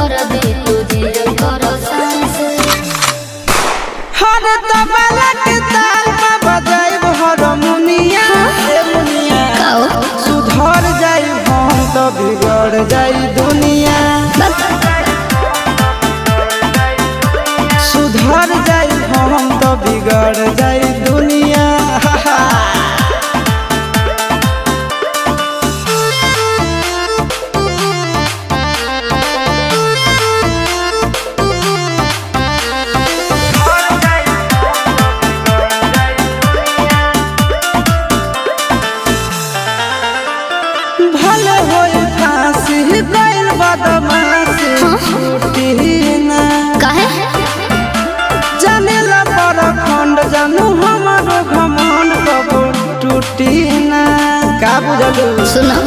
कर दे तुझे कर सांस हर तबला के ताल में बजाइब हारमोनिया ए मुनिया सुधर जाई हम तो बिगड़ जाई दुनिया सुधर जाई हम तो बिगड़ जाई दुनिया भले होई फांसी गइल बदमाशी छूटी ना काहे जानेला पर खंड जानू हमारो घमंड कबो टूटी ना का बुझलू सुना